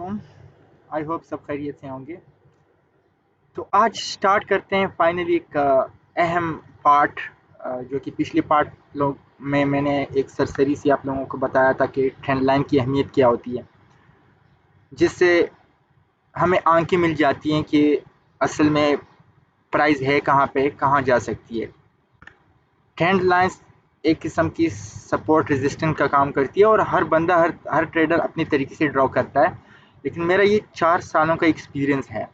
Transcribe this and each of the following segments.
वालेकुम। I hope सब खैरियत से होंगे। तो आज स्टार्ट करते हैं फाइनली एक अहम पार्ट, जो कि पिछले पार्ट लोग में मैंने एक सरसरी से आप लोगों को बताया था कि ट्रेंड लाइन की अहमियत क्या होती है, जिससे हमें आंखें मिल जाती हैं कि असल में प्राइस है कहाँ पे, कहाँ जा सकती है। ट्रेंड लाइंस एक किस्म की सपोर्ट रेजिस्टेंस का काम करती है और हर बंदा हर ट्रेडर अपनी तरीके से ड्रॉ करता है, लेकिन मेरा ये 4 सालों का एक्सपीरियंस है।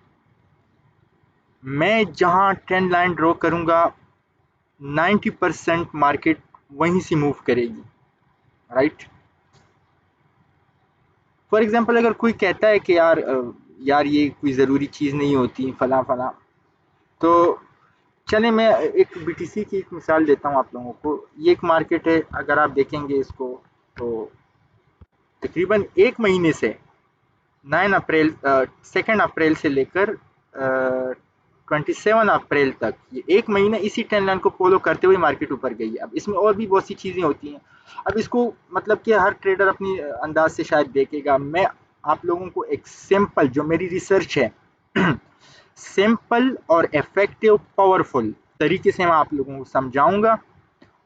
मैं जहां ट्रेंड लाइन ड्रॉ करूंगा 90% मार्केट वहीं से मूव करेगी, राइट। फॉर एग्जांपल अगर कोई कहता है कि यार ये कोई ज़रूरी चीज़ नहीं होती फला फला, तो चले मैं एक बीटीसी की एक मिसाल देता हूँ आप लोगों को। ये एक मार्केट है, अगर आप देखेंगे इसको तो तकरीबन एक महीने से 9 अप्रैल 2 अप्रैल से लेकर 27 अप्रैल तक ये एक महीना इसी ट्रेंड लाइन को फॉलो करते हुए मार्केट ऊपर गई है। अब इसमें और भी बहुत सी चीज़ें होती हैं। अब इसको मतलब कि हर ट्रेडर अपनी अंदाज से शायद देखेगा। मैं आप लोगों को एक सिंपल जो मेरी रिसर्च है सिंपल और इफेक्टिव पावरफुल तरीके से मैं आप लोगों को समझाऊंगा,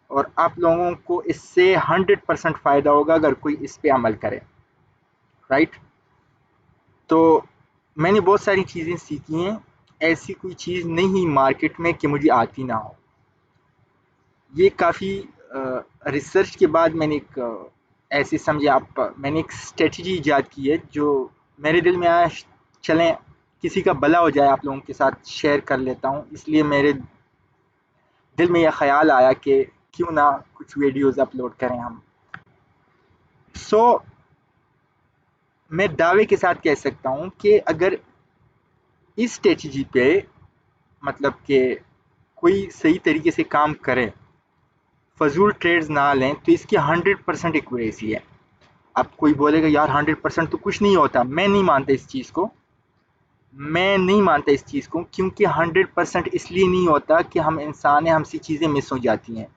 और आप लोगों को इससे 100% फ़ायदा होगा अगर कोई इस पे अमल करे, राइट। तो मैंने बहुत सारी चीज़ें सीखी हैं। ऐसी कोई चीज़ नहीं मार्केट में कि मुझे आती ना हो। ये काफ़ी रिसर्च के बाद मैंने एक ऐसे समझे आप मैंने एक स्ट्रेटजी ईजाद की है जो मेरे दिल में आया। चलें किसी का भला हो जाए, आप लोगों के साथ शेयर कर लेता हूँ। इसलिए मेरे दिल में यह ख्याल आया कि क्यों ना कुछ वीडियोस अपलोड करें हम। सो मैं दावे के साथ कह सकता हूँ कि अगर इस स्ट्रेटजी पे मतलब कि कोई सही तरीके से काम करे, फजूल ट्रेड्स ना लें, तो इसकी 100% एक्यूरेसी है। अब कोई बोलेगा यार 100% तो कुछ नहीं होता। मैं नहीं मानता इस चीज़ को। क्योंकि 100% इसलिए नहीं होता कि हम इंसान हैं, हमसे चीज़ें मिस हो जाती हैं।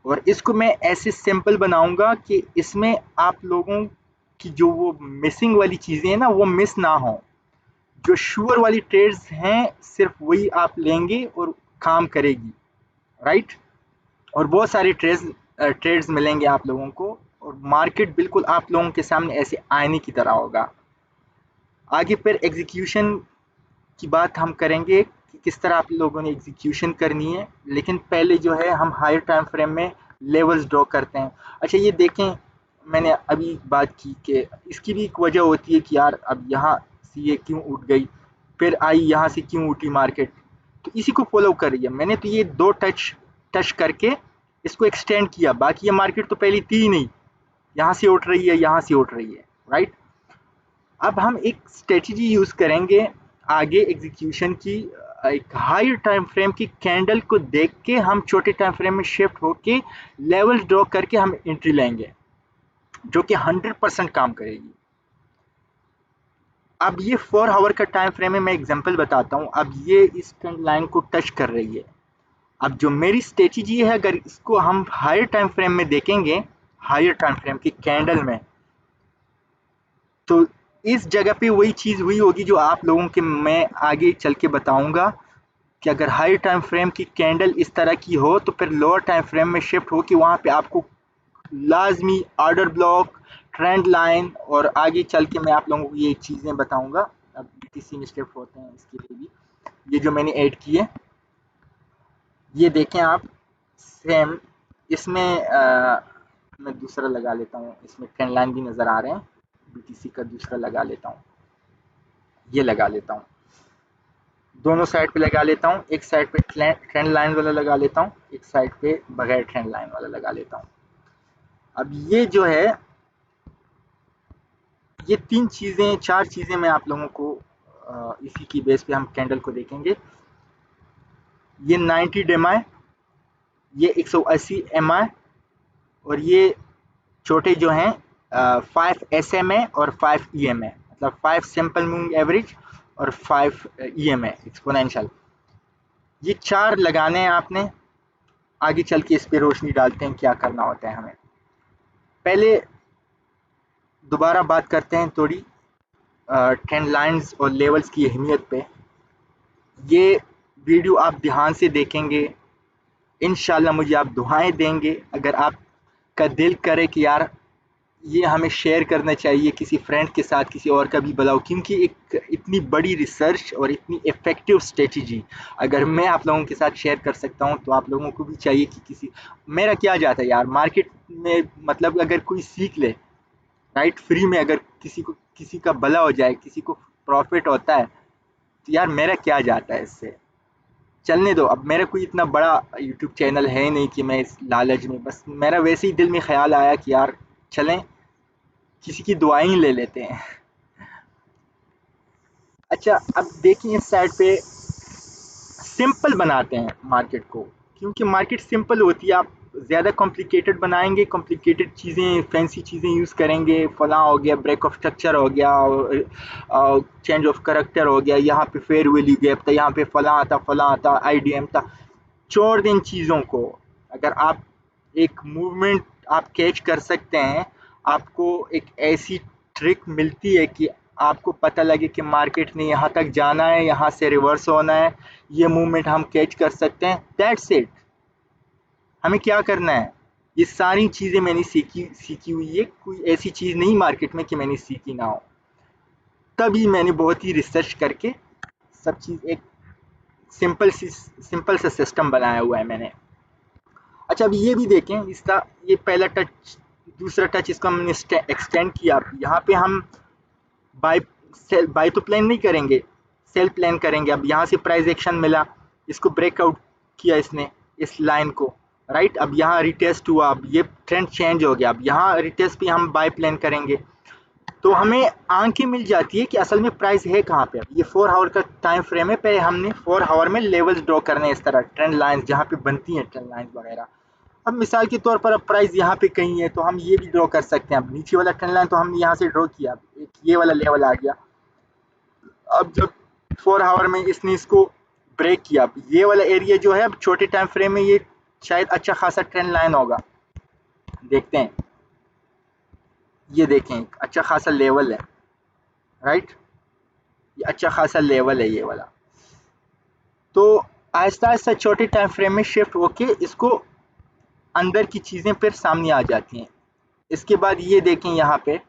और इसको मैं ऐसे सिंपल बनाऊंगा कि इसमें आप लोगों की जो वो मिसिंग वाली चीज़ें हैं ना, वो मिस ना हो। जो श्योर वाली ट्रेड्स हैं सिर्फ वही आप लेंगे और काम करेगी, राइट। और बहुत सारे ट्रेड्स मिलेंगे आप लोगों को, और मार्केट बिल्कुल आप लोगों के सामने ऐसे आईने की तरह होगा। आगे फिर एग्जीक्यूशन की बात हम करेंगे कि किस तरह आप लोगों ने एग्जीक्यूशन करनी है, लेकिन पहले जो है हम हायर टाइम फ्रेम में लेवल्स ड्रॉ करते हैं। अच्छा ये देखें, मैंने अभी बात की कि इसकी भी एक वजह होती है कि यार अब यहाँ से ये क्यों उठ गई, फिर आई यहाँ से क्यों उठी मार्केट, तो इसी को फॉलो कर रही है। मैंने तो ये दो टच करके इसको एक्सटेंड किया। बाकी ये मार्केट तो पहले थी ही नहीं, यहाँ से उठ रही है, यहाँ से उठ रही है, राइट। अब हम एक स्ट्रेटजी यूज करेंगे आगे एग्जीक्यूशन की। एक हायर टाइम फ्रेम की कैंडल को देख के हम छोटे टाइम फ्रेम में शिफ्ट होके लेवल ड्रॉ करके हम एंट्री लेंगे, जो कि 100% काम करेगी। अब ये 4 आवर का टाइम फ्रेम है, मैं एग्जांपल बताता हूँ। अब ये इस ट्रेंड लाइन को टच कर रही है। अब जो मेरी स्ट्रेटजी है, अगर इसको हम हायर टाइम फ्रेम में देखेंगे, हायर टाइम फ्रेम की कैंडल में, तो इस जगह पे वही चीज़ हुई होगी जो आप लोगों के मैं आगे चल के बताऊंगा कि अगर हाई टाइम फ्रेम की कैंडल इस तरह की हो तो फिर लोअर टाइम फ्रेम में शिफ्ट हो कि वहाँ पे आपको लाजमी ऑर्डर ब्लॉक, ट्रेंड लाइन, और आगे चल के मैं आप लोगों को ये चीज़ें बताऊंगा। अब बीटीसी में शिफ्ट होते हैं इसके लिए भी ये जो मैंने ऐड किए, ये देखें आप। सेम इसमें मैं दूसरा लगा लेता हूँ, इसमें ट्रेंड लाइन भी नज़र आ रहे हैं। बीटीसी का दूसरा लगा लेता हूँ, ये लगा लेता हूँ, दोनों साइड पे लगा लेता हूँ। एक साइड पे ट्रेंड लाइन वाला लगा लेता हूँ, एक साइड पे बगैर ट्रेंड लाइन वाला लगा लेता हूँ। अब ये जो है, ये 4 चीज़ें मैं आप लोगों को इसी की बेस पे हम कैंडल को देखेंगे। ये 90 डेमाई, ये 180 एमआई, और ये छोटे जो हैं 5 एसएमए और 5 ईएमए, मतलब 5 सिंपल मूविंग एवरेज और 5 ईएमए एक्सपोनेंशियल। ये 4 लगाने हैं आपने। आगे चल के इस पे रोशनी डालते हैं क्या करना होता है हमें। पहले दोबारा बात करते हैं थोड़ी ट्रेंड लाइंस और लेवल्स की अहमियत पे। ये वीडियो आप ध्यान से देखेंगे, इंशाल्लाह मुझे आप दुआएं देंगे। अगर आपका दिल करे कि यार ये हमें शेयर करना चाहिए किसी फ्रेंड के साथ, किसी और का भी बुलाओ, क्योंकि एक इतनी बड़ी रिसर्च और इतनी इफ़ेक्टिव स्ट्रेटजी अगर मैं आप लोगों के साथ शेयर कर सकता हूं, तो आप लोगों को भी चाहिए कि किसी, मेरा क्या जाता है यार मार्केट में, मतलब अगर कोई सीख ले राइट फ्री में, अगर किसी का भला हो जाए, किसी को प्रॉफिट होता है, तो यार मेरा क्या जाता है इससे। चलने दो, अब मेरा कोई इतना बड़ा यूट्यूब चैनल है नहीं कि मैं इस लालच में, बस मेरा वैसे ही दिल में ख्याल आया कि यार चलें किसी की दुआएं ही ले लेते हैं। अच्छा, अब देखिए इस साइड पे सिंपल बनाते हैं मार्केट को, क्योंकि मार्केट सिंपल होती है। आप ज़्यादा कॉम्प्लिकेटेड बनाएंगे, कॉम्प्लिकेटेड चीज़ें, फैंसी चीज़ें यूज़ करेंगे, फलां हो गया, ब्रेक ऑफ स्ट्रक्चर हो गया, चेंज ऑफ करेक्टर हो गया, यहाँ पे फेयर वैल्यू गैप था, यहाँ पे फलां आता आईडीएम था, छोड़ दें इन चीज़ों को। अगर आप एक मूवमेंट आप कैच कर सकते हैं, आपको एक ऐसी ट्रिक मिलती है कि आपको पता लगे कि मार्केट ने यहाँ तक जाना है, यहाँ से रिवर्स होना है, ये मूवमेंट हम कैच कर सकते हैं, दैट्स इट। हमें क्या करना है, ये सारी चीज़ें मैंने सीखी हुई है, कोई ऐसी चीज़ नहीं मार्केट में कि मैंने सीखी ना हो। तभी मैंने बहुत ही रिसर्च करके सब चीज़ एक सिंपल सा सिस्टम बनाया हुआ है मैंने। अच्छा, अब ये भी देखें इसका, ये पहला टच, दूसरा टच इसको हमने एक्सटेंड किया। यहाँ पे हम बाय सेल, बाय तो प्लान नहीं करेंगे, सेल प्लान करेंगे। अब यहाँ से प्राइस एक्शन मिला, इसको ब्रेकआउट किया इसने, इस लाइन को, राइट। अब यहाँ रिटेस्ट हुआ, अब ये ट्रेंड चेंज हो गया, अब यहाँ रिटेस्ट पे हम बाय प्लान करेंगे। तो हमें आंखें मिल जाती है कि असल में प्राइस है कहाँ पे। अब ये 4 आवर का टाइम फ्रेम है, पहले हमने 4 आवर में लेवल्स ड्रॉ करने, इस तरह ट्रेंड लाइंस जहाँ पे बनती हैं, ट्रेंड लाइंस वगैरह। अब मिसाल के तौर पर अब प्राइस यहाँ पे कहीं है, तो हम ये भी ड्रॉ कर सकते हैं। अब नीचे वाला ट्रेंड लाइन तो हमने यहाँ से ड्रॉ किया, एक ये वाला लेवल आ गया। अब जब 4 आवर में इसने इसको ब्रेक किया, अब ये वाला एरिया जो है, अब छोटे टाइम फ्रेम में ये शायद अच्छा खासा ट्रेंड लाइन होगा। देखते हैं, ये देखें अच्छा खासा लेवल है, राइट। ये अच्छा खासा लेवल है ये वाला। तो आहिस्ता आहिस्ता छोटे टाइम फ्रेम में शिफ्ट होके इसको अंदर की चीज़ें फिर सामने आ जाती हैं। इसके बाद ये देखें यहाँ पे,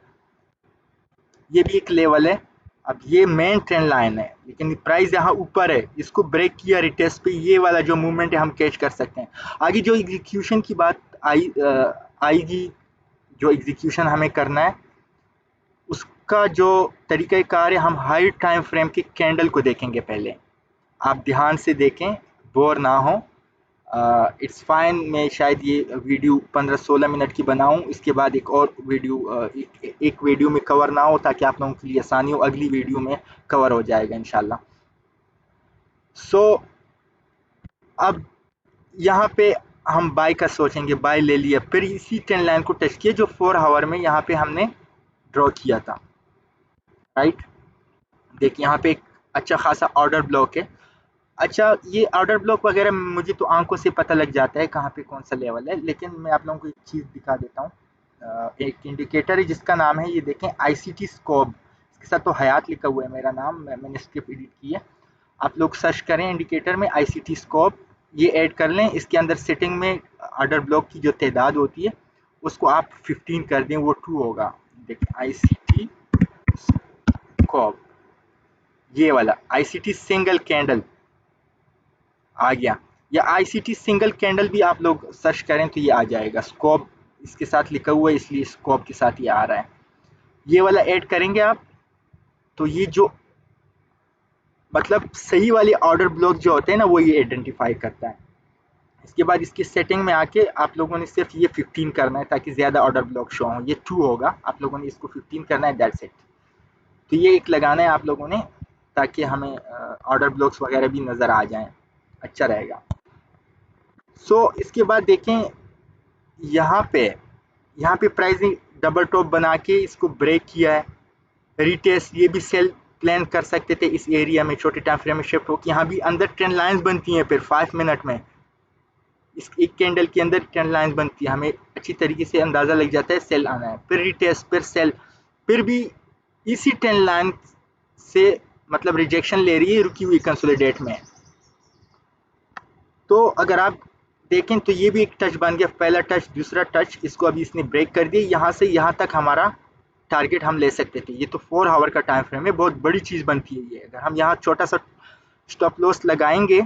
ये भी एक लेवल है। अब ये मेन ट्रेंड लाइन है, लेकिन प्राइस यहाँ ऊपर है, इसको ब्रेक किया रिटेस्ट पे, ये वाला जो मूवमेंट है हम कैच कर सकते हैं। आगे जो एग्जीक्यूशन की बात आएगी, जो एग्जीक्यूशन हमें करना है, उसका जो तरीक़ाकार है, हम हाई टाइम फ्रेम के कैंडल को देखेंगे पहले। आप ध्यान से देखें, बोर ना हो। इट्स फाइन, मैं शायद ये वीडियो 15-16 मिनट की बनाऊं, इसके बाद एक और वीडियो एक वीडियो में कवर ना हो, ताकि आप लोगों के लिए आसानी हो, अगली वीडियो में कवर हो जाएगा इंशाल्लाह। सो अब यहाँ पे हम बाय का सोचेंगे, बाय ले लिया, फिर इसी ट्रेंड लाइन को टच किया जो 4 आवर में यहाँ पे हमने ड्रॉ किया था, राइट। देखिए यहाँ पे एक अच्छा खासा ऑर्डर ब्लॉक है। अच्छा, ये ऑर्डर ब्लॉक वगैरह मुझे तो आंखों से पता लग जाता है कहाँ पे कौन सा लेवल है, लेकिन मैं आप लोगों को एक चीज़ दिखा देता हूँ। एक इंडिकेटर है जिसका नाम है, ये देखें, आईसीटी स्कोप। इसके साथ तो हयात लिखा हुआ है मेरा नाम, मैंने स्क्रिप्ट एडिट की है। आप लोग सर्च करें इंडिकेटर में आईसीटी स्कोप, ये ऐड कर लें। इसके अंदर सेटिंग में ऑर्डर ब्लॉक की जो तादाद होती है उसको आप 15 कर दें, वो 2 होगा। देखें आईसीटी स्कोप, ये वाला आईसीटी सिंगल कैंडल आ गया, या आईसीटी सिंगल कैंडल भी आप लोग सर्च करें तो ये आ जाएगा। स्कोप इसके साथ लिखा हुआ है, इसलिए स्कोप के साथ ये आ रहा है। ये वाला ऐड करेंगे आप, तो ये जो मतलब सही वाले ऑर्डर ब्लॉक जो होते हैं ना, वो ये आइडेंटिफाई करता है। इसके बाद इसकी सेटिंग में आके आप लोगों ने सिर्फ ये 15 करना है, ताकि ज़्यादा ऑर्डर ब्लॉक शो हो। ये 2 होगा, आप लोगों ने इसको 15 करना है, दैट्स इट। तो ये एक लगाना है आप लोगों ने, ताकि हमें ऑर्डर ब्लॉक्स वगैरह भी नज़र आ जाएं, अच्छा रहेगा। इसके बाद देखें यहाँ पे प्राइसिंग डबल टॉप बना के इसको ब्रेक किया है, रिटेस्ट, ये भी सेल प्लान कर सकते थे इस एरिया में, छोटे टाइम फ्रेम में शिफ्ट होकर। यहाँ भी अंदर ट्रेंड लाइंस बनती हैं, फिर 5 मिनट में इस एक कैंडल के अंदर ट्रेंड लाइंस बनती है, हमें अच्छी तरीके से अंदाज़ा लग जाता है सेल आना है, फिर रिटेस्ट, फिर सेल, फिर भी इसी ट्रेंड लाइन से मतलब रिजेक्शन ले रही है, रुकी हुई कंसोलिडेट में। तो अगर आप देखें तो ये भी एक टच बन गया, पहला टच, दूसरा टच, इसको अभी इसने ब्रेक कर दिया। यहाँ से यहाँ तक हमारा टारगेट हम ले सकते थे। ये तो 4 आवर का टाइम फ्रेम है, बहुत बड़ी चीज़ बनती है ये। अगर हम यहाँ छोटा सा स्टॉप लॉस लगाएंगे,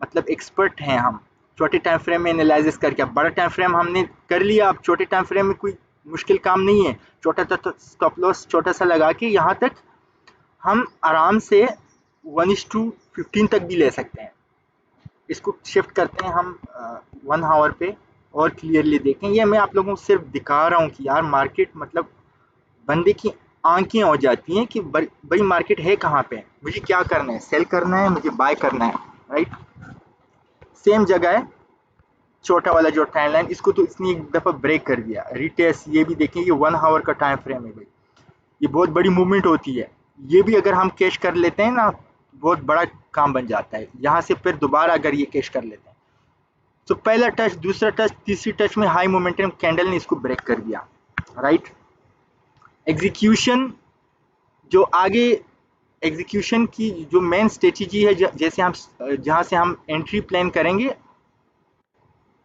मतलब एक्सपर्ट हैं हम छोटे टाइम फ्रेम में एनालिसिस करके। अब बड़ा टाइम फ्रेम हमने कर लिया, अब छोटे टाइम फ्रेम में कोई मुश्किल काम नहीं है। छोटा सा स्टॉप लॉस छोटा सा लगा के यहाँ तक हम आराम से 1:15 तक भी ले सकते हैं। इसको शिफ्ट करते हैं हम 1 आवर पे और क्लियरली देखें। ये मैं आप लोगों को सिर्फ दिखा रहा हूँ कि यार मार्केट मतलब बंदे की आंखें हो जाती हैं कि भाई मार्केट है कहाँ पे, मुझे क्या करना है, सेल करना है, मुझे बाय करना है, राइट। सेम जगह है, छोटा वाला जो टाइम लाइन, इसको तो इसने एक दफ़ा ब्रेक कर दिया। रिटेस्ट ये भी देखें, ये 1 आवर का टाइम फ्रेम है भाई, ये बहुत बड़ी मूवमेंट होती है। ये भी अगर हम कैश कर लेते हैं ना, बहुत बड़ा काम बन जाता है। यहाँ से फिर दोबारा अगर ये कैश कर लेते हैं, तो पहला टच, दूसरा टच, तीसरी टच में हाई मोमेंटम कैंडल ने इसको ब्रेक कर दिया, राइट। एग्जीक्यूशन जो आगे, एग्जीक्यूशन की जो मेन स्ट्रेटजी है, जैसे हम जहाँ से हम एंट्री प्लान करेंगे,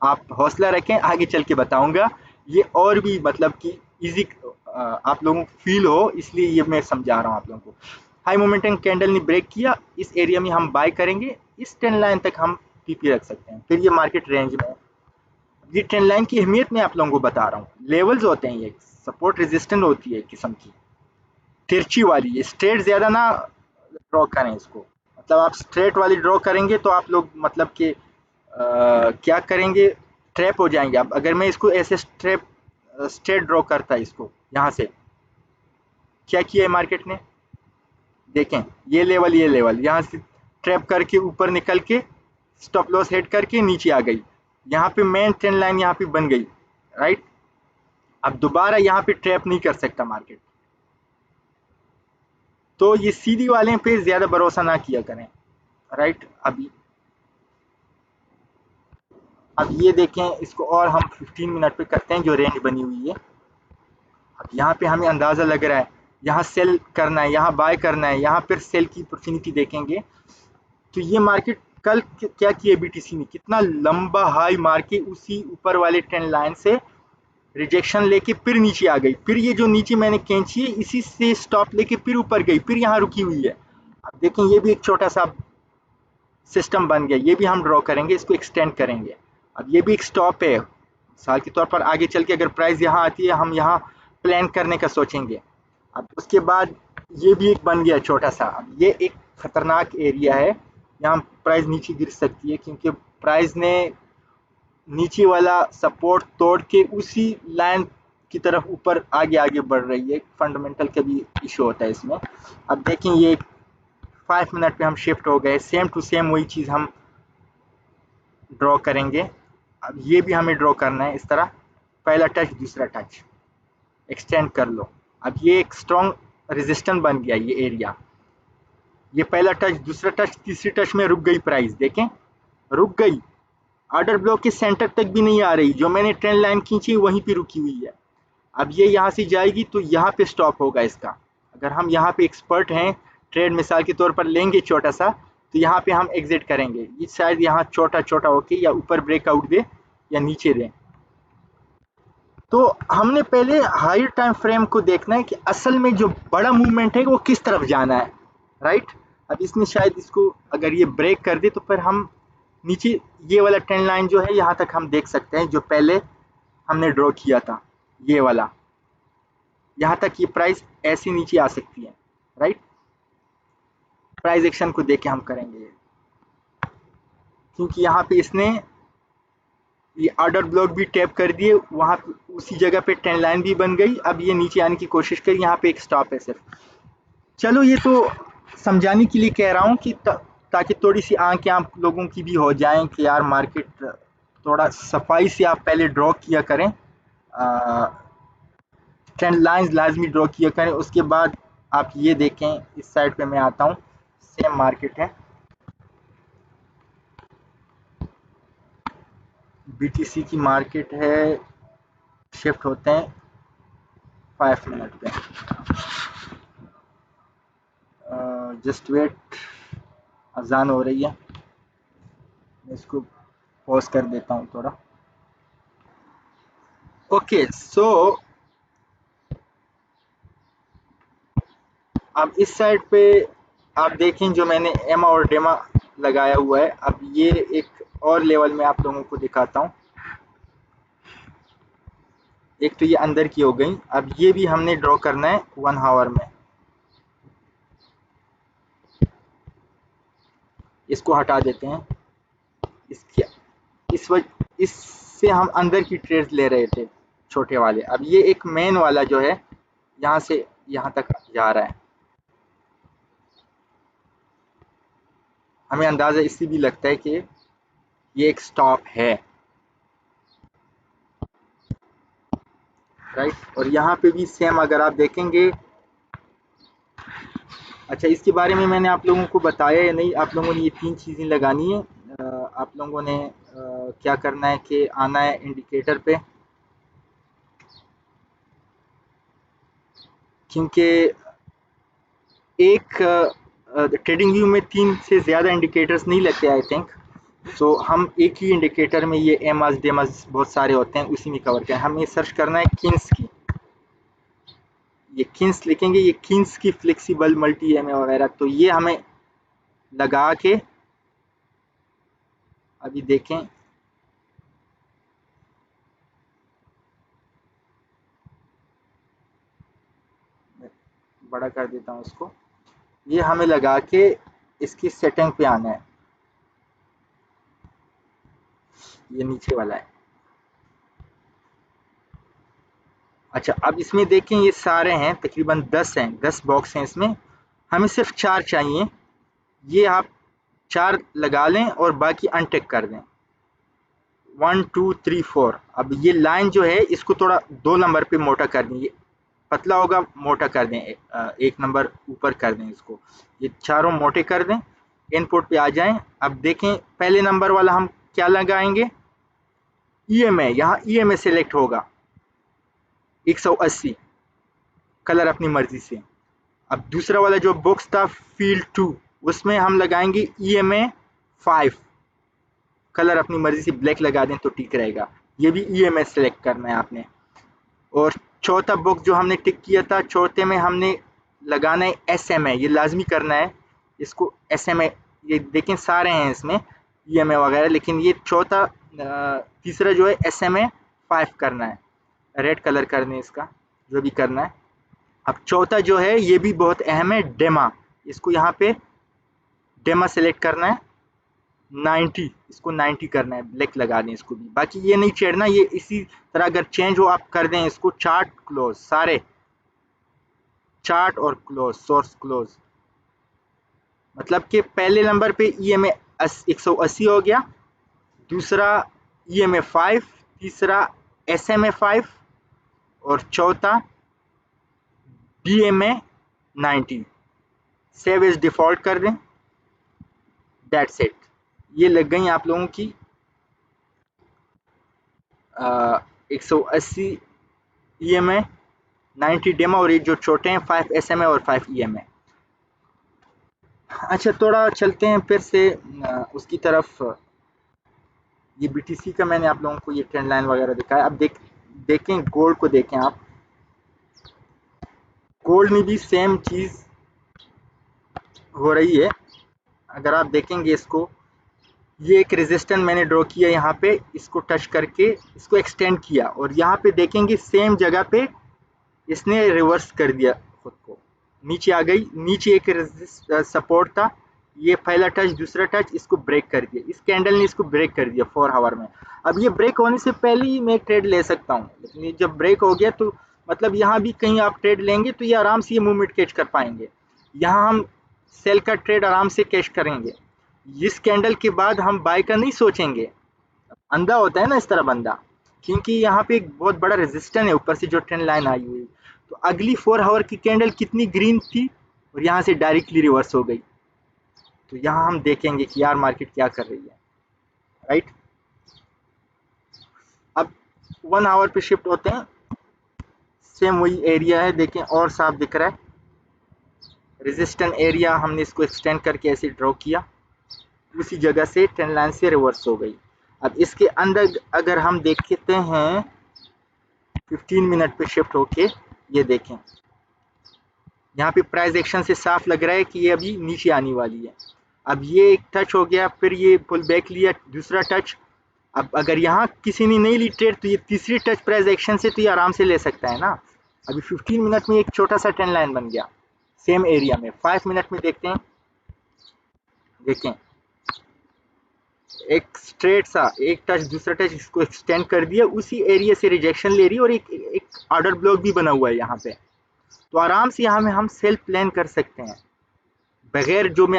आप हौसला रखें, आगे चल के बताऊंगा। ये और भी मतलब कि इजी आप लोगों को फील हो, इसलिए ये मैं समझा रहा हूँ आप लोगों को। हाई मोमेंटम कैंडल ने ब्रेक किया, इस एरिया में हम बाय करेंगे, इस ट्रेंड लाइन तक हम टीपी रख सकते हैं, फिर ये मार्केट रेंज में है। ये ट्रेंड लाइन की अहमियत मैं आप लोगों को बता रहा हूँ। लेवल्स होते हैं, ये सपोर्ट रेजिस्टेंट होती है एक किस्म की, तिरछी वाली। ये स्ट्रेट ज्यादा ना ड्रॉ करें इसको, मतलब आप स्ट्रेट वाली ड्रॉ करेंगे तो आप लोग मतलब कि क्या करेंगे, ट्रैप हो जाएंगे आप। अगर मैं इसको ऐसे स्ट्रेट ड्रॉ करता है, इसको यहाँ से क्या किया है मार्केट ने, देखें ये लेवल यहाँ से ट्रैप करके ऊपर निकल के स्टॉप लॉस हिट करके नीचे आ गई। यहाँ पे मेन ट्रेंड लाइन यहाँ पे बन गई, राइट। अब दोबारा यहाँ पे ट्रैप नहीं कर सकता मार्केट। तो ये सीधी वाले पे ज्यादा भरोसा ना किया करें, राइट। अब ये देखें, इसको और हम 15 मिनट पे करते हैं, जो रेंज बनी हुई है। अब यहाँ पे हमें अंदाजा लग रहा है यहाँ सेल करना है, यहाँ बाय करना है, यहाँ पर सेल की अपॉर्चुनिटी देखेंगे। तो ये मार्केट कल क्या किया, बीटीसी ने कितना लंबा हाई मार के उसी ऊपर वाले ट्रेंड लाइन से रिजेक्शन लेके फिर नीचे आ गई। फिर ये जो नीचे मैंने खींची है, इसी से स्टॉप लेके फिर ऊपर गई, फिर यहाँ रुकी हुई है। अब देखें, ये भी एक छोटा सा सिस्टम बन गया, ये भी हम ड्रॉ करेंगे, इसको एक्सटेंड करेंगे। अब ये भी एक स्टॉप है, मिसाल के तौर पर आगे चल के अगर प्राइस यहाँ आती है, हम यहाँ प्लान करने का सोचेंगे। अब उसके बाद ये भी एक बन गया छोटा सा। अब ये एक खतरनाक एरिया है, यहाँ प्राइस नीचे गिर सकती है, क्योंकि प्राइस ने नीचे वाला सपोर्ट तोड़ के उसी लाइन की तरफ ऊपर आगे आगे बढ़ रही है। फंडामेंटल का भी इशू होता है इसमें। अब देखें, ये 5 मिनट पे हम शिफ्ट हो गए, सेम टू सेम वही चीज़ हम ड्रॉ करेंगे। अब ये भी हमें ड्रॉ करना है इस तरह, पहला टच, दूसरा टच, एक्सटेंड कर लो। अब ये एक स्ट्रॉन्ग रेजिस्टेंस बन गया ये एरिया। ये पहला टच, दूसरा टच, तीसरी टच में रुक गई प्राइस, देखें रुक गई, ऑर्डर ब्लॉक के सेंटर तक भी नहीं आ रही। जो मैंने ट्रेंड लाइन खींची वहीं पे रुकी हुई है। अब ये यहाँ से जाएगी तो यहाँ पे स्टॉप होगा इसका। अगर हम यहाँ पे एक्सपर्ट हैं, ट्रेड मिसाल के तौर पर लेंगे छोटा सा, तो यहाँ पे हम एग्जिट करेंगे। ये शायद यहाँ छोटा छोटा होके या ऊपर ब्रेकआउट दे या नीचे दे। तो हमने पहले हायर टाइम फ्रेम को देखना है कि असल में जो बड़ा मूवमेंट है वो किस तरफ जाना है, राइट। अब इसने शायद इसको अगर ये ब्रेक कर दे तो फिर हम नीचे ये वाला ट्रेंड लाइन जो है यहाँ तक हम देख सकते हैं, जो पहले हमने ड्रॉ किया था, ये वाला यहाँ तक ये प्राइस ऐसे नीचे आ सकती है, राइट। प्राइस एक्शन को देख के हम करेंगे, क्योंकि यहाँ पे इसने ये ऑर्डर ब्लॉक भी टैप कर दिए, वहाँ उसी जगह पे ट्रेंड लाइन भी बन गई। अब ये नीचे आने की कोशिश करी, यहाँ पे एक स्टॉप है सिर्फ। चलो, ये तो समझाने के लिए कह रहा हूँ कि ताकि थोड़ी सी आंखें आप लोगों की भी हो जाएं कि यार मार्केट थोड़ा सफाई से आप पहले ड्रॉ किया करें, ट्रेंड लाइंस लाजमी ड्रॉ किया करें। उसके बाद आप ये देखें, इस साइड पे मैं आता हूँ, सेम मार्केट है, बीटीसी की मार्केट है। शिफ्ट होते हैं 5 मिनट पे, जस्ट वेट, अजान हो रही है, मैं इसको पॉज कर देता हूँ थोड़ा। ओके सो अब इस साइड पे आप देखें जो मैंने एमा और डेमा लगाया हुआ है। अब ये एक और लेवल में आप लोगों को दिखाता हूँ। एक तो ये अंदर की हो गई, अब ये भी हमने ड्रॉ करना है 1 आवर में। इसको हटा देते हैं। इसकी इससे हम अंदर की ट्रेड्स ले रहे थे छोटे वाले। अब ये एक मेन वाला जो है यहाँ से यहाँ तक जा रहा है। हमें अंदाजा इससे भी लगता है कि ये एक स्टॉप है, राइट। और यहाँ पे भी सेम अगर आप देखेंगे। अच्छा, इसके बारे में मैंने आप लोगों को बताया या नहीं? आप लोगों ने ये 3 चीज़ें लगानी है। आप लोगों ने क्या करना है कि आना है इंडिकेटर पे, क्योंकि एक ट्रेडिंग व्यू में 3 से ज़्यादा इंडिकेटर्स नहीं लगते आई थिंक। सो हम एक ही इंडिकेटर में ये एमाज डेमाज बहुत सारे होते हैं, उसी में कवर करें। हमें सर्च करना है किन्स की। ये किन्स लिखेंगे, ये किन्स की फ्लेक्सिबल मल्टी एम वगैरह, तो ये हमें लगा के अभी देखें। बड़ा कर देता हूँ इसको। ये हमें लगा के इसकी सेटिंग पे आना है। ये नीचे वाला है। अच्छा, अब इसमें देखें ये सारे हैं, तकरीबन 10 हैं, 10 बॉक्स हैं इसमें। हमें सिर्फ 4 चाहिए। ये आप 4 लगा लें और बाकी अनटिक कर दें। 1 2 3 4। अब ये लाइन जो है इसको थोड़ा 2 नंबर पे मोटा कर दें। ये पतला होगा, मोटा कर दें, 1 नंबर ऊपर कर दें इसको। ये चारों मोटे कर दें। इनपुट पे आ जाएं। अब देखें पहले नंबर वाला हम क्या लगाएंगे? ईएमए। यहाँ ईएमए सेलेक्ट होगा 180, कलर अपनी मर्जी से। अब दूसरा वाला जो बॉक्स था फील्ड 2, उसमें हम लगाएंगे ईएमए 5, कलर अपनी मर्जी से ब्लैक लगा दें तो ठीक रहेगा। ये भी ईएमए सेलेक्ट करना है आपने। और चौथा बॉक्स जो हमने टिक किया था, चौथे में हमने लगाना है एसएमए। ये लाजमी करना है इसको, एसएमए। ये देखें सारे हैं इसमें ईएमए वगैरह, लेकिन ये चौथा तीसरा जो है एसएमए 5 करना है। रेड कलर करने इसका, जो भी करना है। अब चौथा जो है ये भी बहुत अहम है, डेमा। इसको यहाँ पे डेमा सेलेक्ट करना है। 90, इसको 90 करना है, ब्लैक लगा दें इसको भी। बाकी ये नहीं छेड़ना, ये इसी तरह अगर चेंज हो आप कर दें इसको। चार्ट क्लोज, सारे चार्ट और क्लोज, सोर्स क्लोज। मतलब कि पहले नंबर पे ईएमए 180 हो गया, दूसरा ईएमए 5, तीसरा एसएमए 5 और चौथा डीएमए 90। सेव एज डिफॉल्ट कर दें। That's it. ये लग गई आप लोगों की 180 ईएमए, 90 डेमो, और ये जो छोटे हैं 5 एसएमए और 5 ईएमए। अच्छा, थोड़ा चलते हैं फिर से उसकी तरफ। ये बीटीसी का मैंने आप लोगों को ये ट्रेंड लाइन वगैरह दिखाया। अब देखें गोल्ड को, देखें आप। गोल्ड में भी सेम चीज़ हो रही है। अगर आप देखेंगे इसको, ये एक रेजिस्टेंस मैंने ड्रॉ किया यहाँ पे, इसको टच करके इसको एक्सटेंड किया, और यहाँ पे देखेंगे सेम जगह पे इसने रिवर्स कर दिया खुद को, नीचे आ गई। नीचे एक सपोर्ट था, ये पहला टच, दूसरा टच, इसको ब्रेक कर दिया। इस कैंडल ने इसको ब्रेक कर दिया 4 आवर में। अब ये ब्रेक होने से पहले ही मैं ट्रेड ले सकता हूँ, लेकिन ये जब ब्रेक हो गया तो मतलब यहाँ भी कहीं आप ट्रेड लेंगे तो ये आराम से ये मूवमेंट कैच कर पाएंगे। यहाँ हम सेल का ट्रेड आराम से कैच करेंगे। इस कैंडल के बाद हम बाय का नहीं सोचेंगे। अंधा होता है ना इस तरह बंदा, क्योंकि यहाँ पे एक बहुत बड़ा रेजिस्टेंस है ऊपर से जो ट्रेंड लाइन आई हुई। तो अगली 4 आवर की कैंडल कितनी ग्रीन थी और यहाँ से डायरेक्टली रिवर्स हो गई। तो यहाँ हम देखेंगे कि यार मार्केट क्या कर रही है, राइट। अब 1 आवर पे शिफ्ट होते हैं। सेम वही एरिया है, देखें और साफ दिख रहा है, रेजिस्टेंस एरिया हमने इसको एक्सटेंड करके ऐसे ड्रॉ किया, उसी जगह से ट्रेंड लाइन से रिवर्स हो गई। अब इसके अंदर अगर हम देखते हैं 15 मिनट पे शिफ्ट होके, ये देखें यहाँ पे प्राइस एक्शन से साफ लग रहा है कि ये अभी नीचे आने वाली है। अब ये एक टच हो गया, फिर ये पुल बैक लिया, दूसरा टच। अब अगर यहाँ किसी ने नहीं ली ट्रेड तो ये तीसरी टच प्राइस एक्शन से तो ये आराम से ले सकता है ना। अभी 15 मिनट में एक छोटा सा ट्रेंड लाइन बन गया सेम एरिया में। 5 मिनट में देखते हैं, देखें एक स्ट्रेट सा एक टच दूसरा टच इसको एक्सटेंड कर दिया, उसी एरिया से रिजेक्शन ले रही है और एक ऑर्डर ब्लॉक भी बना हुआ है यहाँ पे। तो आराम से यहाँ में हम सेल प्लान कर सकते हैं बगैर जो मैं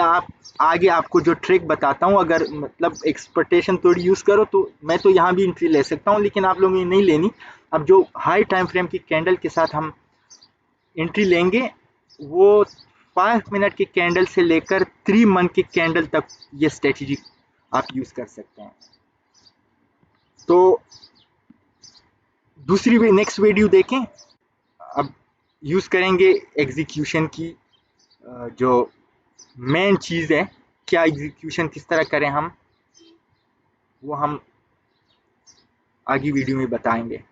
आगे आपको जो ट्रिक बताता हूँ, अगर मतलब एक्सपेक्टेशन थोड़ी यूज़ करो तो मैं तो यहाँ भी एंट्री ले सकता हूँ, लेकिन आप लोगों ने नहीं लेनी। अब जो हाई टाइम फ्रेम की कैंडल के साथ हम एंट्री लेंगे वो 5 मिनट की कैंडल से लेकर 3 मंथ की कैंडल तक ये स्ट्रेटजी आप यूज़ कर सकते हैं। तो दूसरी नेक्स्ट वीडियो देखें, अब यूज़ करेंगे एग्जीक्यूशन की जो मेन चीज़ है, क्या एग्जीक्यूशन किस तरह करें हम, वो हम आगे वीडियो में बताएंगे।